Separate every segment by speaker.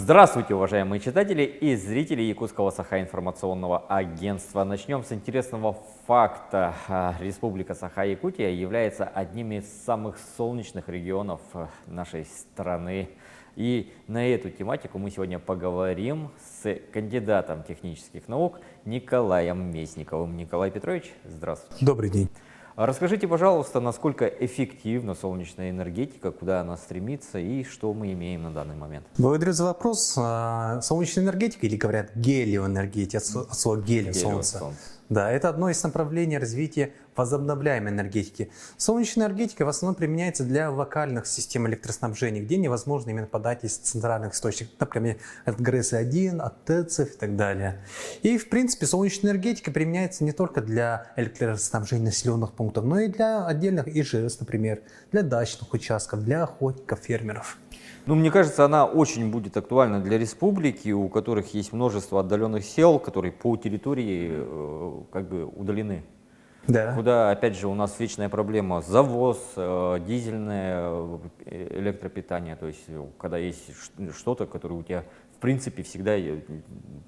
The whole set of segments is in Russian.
Speaker 1: Здравствуйте, уважаемые читатели и зрители Якутского Саха-информационного агентства. Начнем с интересного факта. Республика Саха-Якутия является одним из самых солнечных регионов нашей страны. И на эту тематику мы сегодня поговорим с кандидатом технических наук Николаем Местниковым. Николай Петрович, здравствуйте.
Speaker 2: Добрый день.
Speaker 1: Расскажите, пожалуйста, насколько эффективна солнечная энергетика, куда она стремится и что мы имеем на данный момент?
Speaker 2: Благодарю за вопрос. Солнечная энергетика, или говорят гелиоэнергетика, от слова гелий, солнце. Да, это одно из направлений развития возобновляемой энергетики. Солнечная энергетика в основном применяется для локальных систем электроснабжения, где невозможно именно подать из центральных источников, например, от ГРЭС-1, от ТЭЦов и так далее. И, в принципе, солнечная энергетика применяется не только для электроснабжения населенных пунктов, но и для отдельных ИЖС, например, для дачных участков, для охотников, фермеров.
Speaker 1: Ну, мне кажется, она очень будет актуальна для республики, у которых есть множество отдаленных сел, которые по территории как бы удалены.
Speaker 2: Да.
Speaker 1: Куда, опять же, у нас вечная проблема завоз, дизельное электропитание, то есть когда есть что-то, которое у тебя в принципе всегда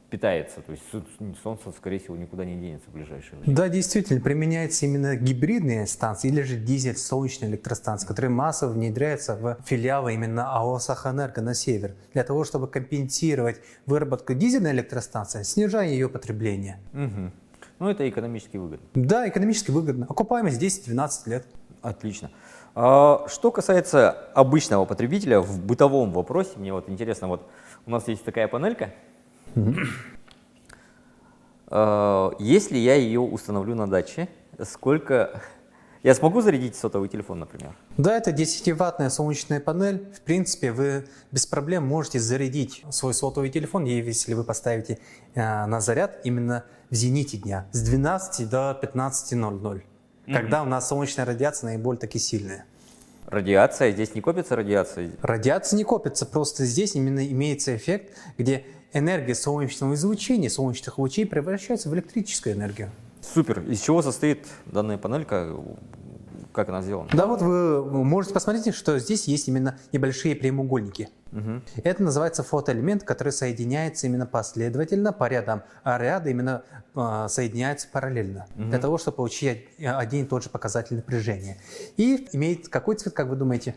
Speaker 1: питается, то есть солнце, скорее всего, никуда не денется в ближайшее время.
Speaker 2: Да, действительно, применяются именно гибридные станции или же дизель-солнечные электростанции, которые массово внедряются в филиалы именно АО «Сахэнерго» на север, для того, чтобы компенсировать выработку дизельной электростанции, снижая ее потребление.
Speaker 1: Угу. Ну, это экономически выгодно.
Speaker 2: Да, экономически выгодно. Окупаемость 10-12 лет. Отлично.
Speaker 1: Что касается обычного потребителя в бытовом вопросе, мне вот интересно, вот у нас есть такая панелька. Если я ее установлю на даче, сколько... Я смогу зарядить сотовый телефон, например?
Speaker 2: Да, это 10-ваттная солнечная панель. В принципе, вы без проблем можете зарядить свой сотовый телефон, если вы поставите на заряд именно в зените дня, с 12 до 15:00, когда у нас солнечная радиация наиболее-таки сильная.
Speaker 1: Радиация? Здесь не копится радиация?
Speaker 2: Радиация не копится, просто здесь именно имеется эффект, где энергия солнечного излучения, солнечных лучей превращается в электрическую энергию.
Speaker 1: Супер. Из чего состоит данная панелька? Как она сделана?
Speaker 2: Да, вот вы можете посмотреть, что здесь есть именно небольшие прямоугольники. Это называется фотоэлемент, который соединяется именно последовательно по рядам, а ряды именно соединяются параллельно, для того, чтобы получить один и тот же показатель напряжения. И имеет какой цвет, как вы думаете?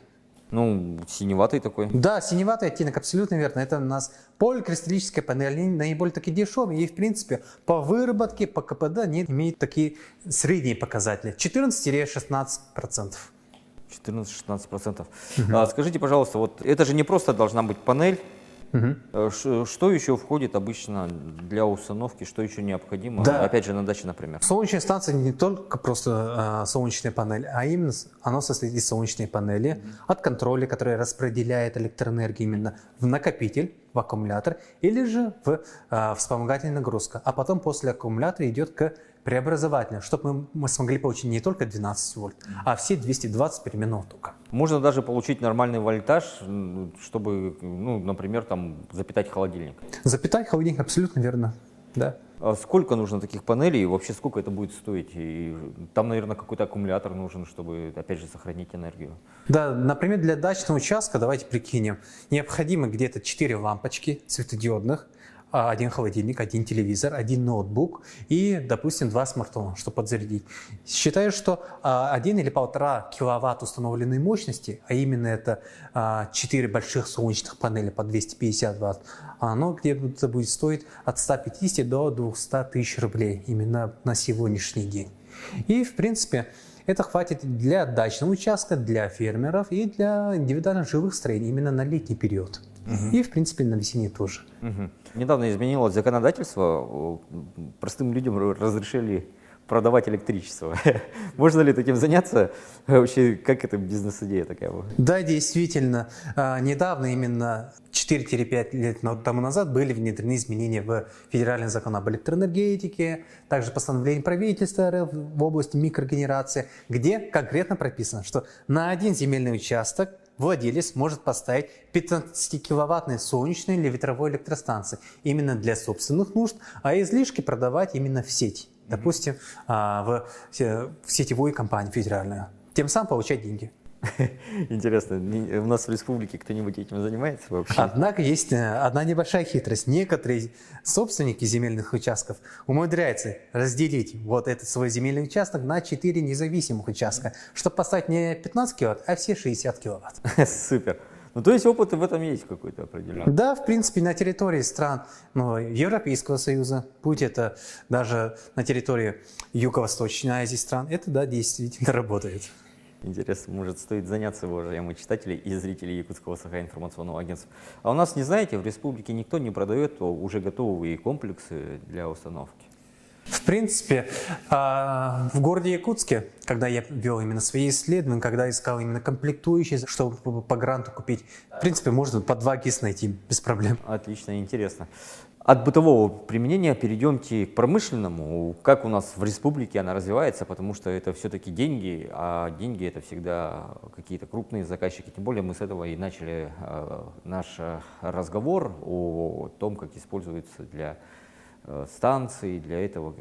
Speaker 1: Ну, синеватый такой.
Speaker 2: Да, синеватый оттенок, абсолютно верно. Это у нас поликристаллическая панель, наиболее таки дешевая. И, в принципе, по выработке, по КПД они имеют такие средние показатели. 14-16%.
Speaker 1: 14-16%. Скажите, пожалуйста, вот это же не просто должна быть панель. Что еще входит обычно для установки, что еще необходимо,
Speaker 2: да.
Speaker 1: Опять же, на даче, например?
Speaker 2: Солнечная станция не только просто солнечная панель, а именно она состоит из солнечной панели, от контроля, который распределяет электроэнергию именно в накопитель, в аккумулятор, или же в вспомогательную нагрузку. А потом после аккумулятора идет к преобразователю, чтобы мы смогли получить не только 12 вольт, а все 220 переменных тока.
Speaker 1: Можно даже получить нормальный вольтаж, чтобы, ну, например, там, запитать холодильник.
Speaker 2: Запитать холодильник, абсолютно верно. Да.
Speaker 1: А сколько нужно таких панелей и вообще сколько это будет стоить? И там, наверное, какой-то аккумулятор нужен, чтобы, опять же, сохранить энергию.
Speaker 2: Да, например, для дачного участка, давайте прикинем, необходимо где-то 4 лампочки светодиодных, один холодильник, один телевизор, один ноутбук и, допустим, 2 смартфона, чтобы подзарядить. Считаю, что 1 или 1,5 киловатт установленной мощности, а именно это 4 больших солнечных панели по 250 ватт, оно где-то будет стоить от 150 до 200 тысяч рублей именно на сегодняшний день. И, в принципе, это хватит для дачного участка, для фермеров и для индивидуальных жилых строений именно на летний период. И, в принципе, на весенний тоже.
Speaker 1: Недавно изменилось законодательство, простым людям разрешили продавать электричество. Можно ли таким заняться? Вообще, как это бизнес-идея такая была?
Speaker 2: Да, действительно. Недавно, именно 4-5 лет тому назад, были внедрены изменения в федеральный закон об электроэнергетике, также постановление правительства РФ в области микрогенерации, где конкретно прописано, что на один земельный участок владелец может поставить 15-киловаттные солнечные или ветровой электростанции именно для собственных нужд, а излишки продавать именно в сеть, допустим, в сетевую компанию федеральную. Тем самым получать деньги.
Speaker 1: Интересно, у нас в республике кто-нибудь этим занимается вообще?
Speaker 2: Однако есть одна небольшая хитрость. Некоторые собственники земельных участков умудряются разделить вот этот свой земельный участок на 4 независимых участка, чтобы поставить не 15 киловатт, а все 60 киловатт.
Speaker 1: Супер. Ну, то есть опыт в этом есть какой-то определенный.
Speaker 2: Да, в принципе, на территории стран Европейского Союза, будь это даже на территории Юго-Восточной Азии стран, это, да, действительно работает.
Speaker 1: Интересно, может, стоит заняться, уважаемые читатели и зрители Якутского Саха-информационного агентства. А у нас, не знаете, в республике никто не продает уже готовые комплексы для установки.
Speaker 2: В принципе, в городе Якутске, когда я вел именно свои исследования, когда искал именно комплектующие, чтобы по гранту купить, в принципе, можно по 2 ГИС найти без проблем.
Speaker 1: Отлично, интересно. От бытового применения перейдемте к промышленному. Как у нас в республике она развивается, потому что это все-таки деньги, а деньги это всегда какие-то крупные заказчики. Тем более мы с этого и начали наш разговор о том, как используется для станций, для этого,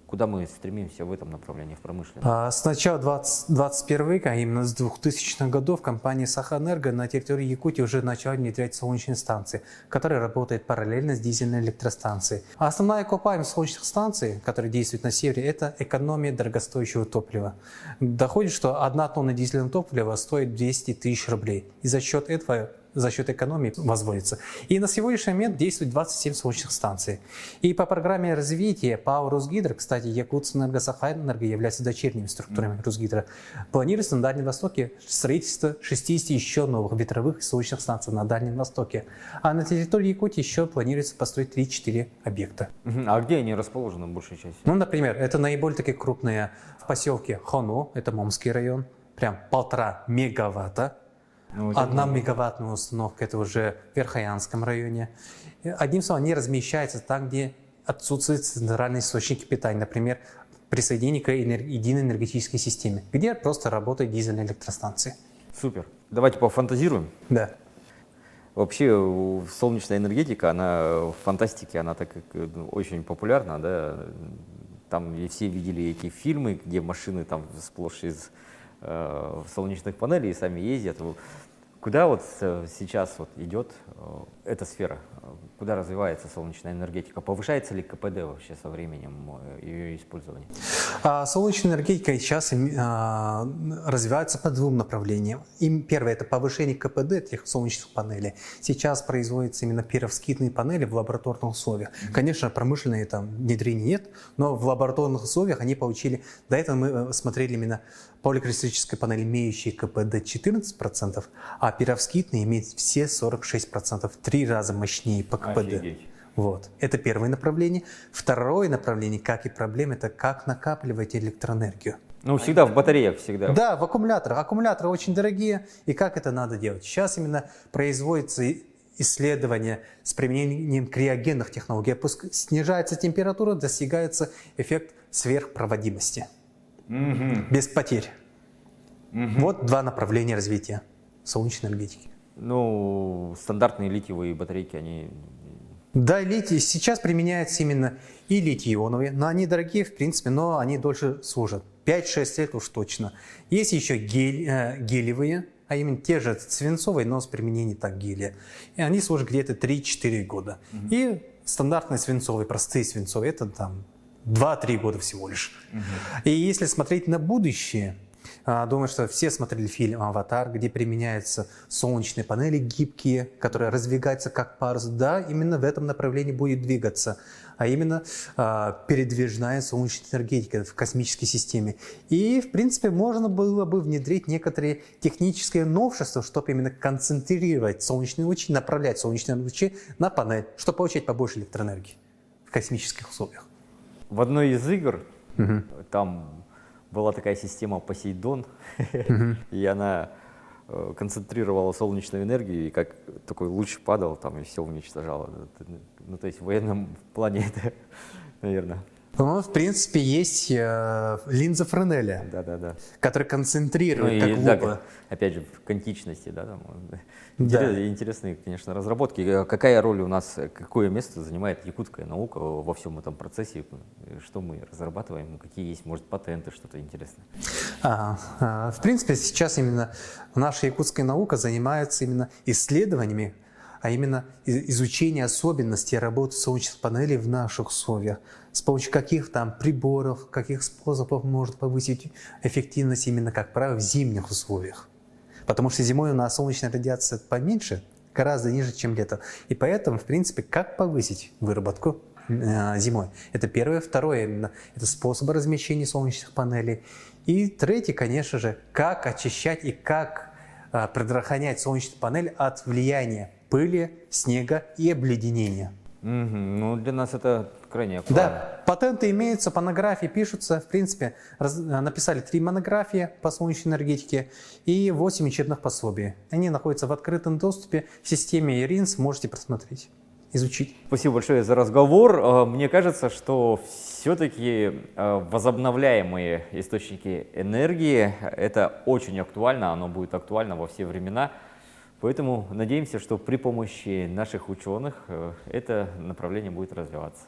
Speaker 1: куда мы стремимся в этом направлении, в промышленном.
Speaker 2: С начала 21 века, а именно с 2000-х годов, компания Сахэнерго на территории Якутии уже начала внедрять солнечные станции, которые работают параллельно с дизельной электростанцией. А основная окупаемость солнечных станций, которые действуют на севере, это экономия дорогостоящего топлива. Доходит, что 1 тонна дизельного топлива стоит 200 тысяч рублей. И за счет этого, за счет экономии возводится. И на сегодняшний момент действует 27 солнечных станций. И по программе развития ПАО «Росгидро», кстати, Якутэнерго, Сахэнерго являются дочерними структурами «Росгидро», планируется на Дальнем Востоке строительство 60 еще новых ветровых и солнечных станций на Дальнем Востоке. А на территории Якутии еще планируется построить 3-4 объекта.
Speaker 1: А где они расположены в большей части?
Speaker 2: Ну, например, это наиболее такие крупные в поселке Хону, это Момский район, прям 1,5 мегаватта. 1 мегаваттная установка, это уже в Верхоянском районе. Одним словом, они размещаются там, где отсутствуют центральные источники питания, например, присоединение к единой энергетической системе, где просто работают дизельные электростанции.
Speaker 1: Супер. Давайте пофантазируем.
Speaker 2: Да.
Speaker 1: Вообще солнечная энергетика, она в фантастике, она так очень популярна, да. Там и все видели эти фильмы, где машины там сплошь из солнечных панелей и сами ездят. Куда вот сейчас вот идет эта сфера? Куда развивается солнечная энергетика? Повышается ли КПД вообще со временем ее использования?
Speaker 2: Солнечная энергетика сейчас развивается по 2 направлениям. Первое – это повышение КПД этих солнечных панелей. Сейчас производятся именно перовскитные панели в лабораторных условиях. Конечно, промышленные там внедрения нет, но в лабораторных условиях они получили… До этого мы смотрели именно поликристаллические панели, имеющие КПД 14%, а перовскитные имеют все 46%, в 3 раза мощнее по КПД.
Speaker 1: Офигеть.
Speaker 2: Вот. Это первое направление. Второе направление, как и проблема, это как накапливать электроэнергию.
Speaker 1: Ну, всегда в батареях, всегда.
Speaker 2: Да, в аккумуляторах. Аккумуляторы очень дорогие, и как это надо делать? Сейчас именно производится исследование с применением криогенных технологий. Снижается температура, достигается эффект сверхпроводимости. Без потерь. Вот 2 направления развития солнечной энергетики.
Speaker 1: Ну, стандартные литиевые батарейки, они…
Speaker 2: Да, литий сейчас применяется именно и литий-ионовые, но они дорогие, в принципе, но они дольше служат. 5-6 лет уж точно. Есть еще гелиевые, а именно те же свинцовые, но с применением так гелия. И они служат где-то 3-4 года. И стандартные свинцовые, простые свинцовые, это там 2-3 года всего лишь. И если смотреть на будущее, думаю, что все смотрели фильм «Аватар», где применяются солнечные панели гибкие, которые раздвигаются как парус. Да, именно в этом направлении будет двигаться, а именно передвижная солнечная энергетика в космической системе. И, в принципе, можно было бы внедрить некоторые технические новшества, чтобы именно концентрировать солнечные лучи, направлять солнечные лучи на панель, чтобы получать побольше электроэнергии в космических условиях.
Speaker 1: В одной из игр там была такая система Посейдон, и она концентрировала солнечную энергию, и как такой луч падал, там и все уничтожало. Ну, то есть в военном плане это, наверное,
Speaker 2: Ну, в принципе, есть линза Френеля,
Speaker 1: Да-да-да.
Speaker 2: которая
Speaker 1: Ну
Speaker 2: концентрирует,
Speaker 1: и
Speaker 2: как
Speaker 1: да,
Speaker 2: лупа.
Speaker 1: опять же, в античности, да, там,
Speaker 2: Да.
Speaker 1: интересные, конечно, разработки. Какая роль у нас, какое место занимает якутская наука во всем этом процессе? Что мы разрабатываем, какие есть, может, патенты, что-то интересное?
Speaker 2: В принципе, сейчас именно наша якутская наука занимается именно исследованиями, а именно изучение особенностей работы солнечных панелей в наших условиях. С помощью каких там приборов, каких способов может повысить эффективность именно, как правило, в зимних условиях. Потому что зимой у нас солнечная радиация поменьше, гораздо ниже, чем летом. И поэтому, в принципе, как повысить выработку зимой? Это первое. Второе, именно, это способы размещения солнечных панелей. И третье, конечно же, как очищать и как предохранять солнечную панель от влияния пыли, снега и обледенения.
Speaker 1: Ну, для нас это крайне актуально.
Speaker 2: Да, патенты имеются, монографии пишутся. В принципе, написали 3 монографии по солнечной энергетике и 8 учебных пособий. Они находятся в открытом доступе в системе ЕРИНС, можете просмотреть, изучить.
Speaker 1: Спасибо большое за разговор. Мне кажется, что все-таки возобновляемые источники энергии – это очень актуально, оно будет актуально во все времена. Поэтому надеемся, что при помощи наших ученых это направление будет развиваться.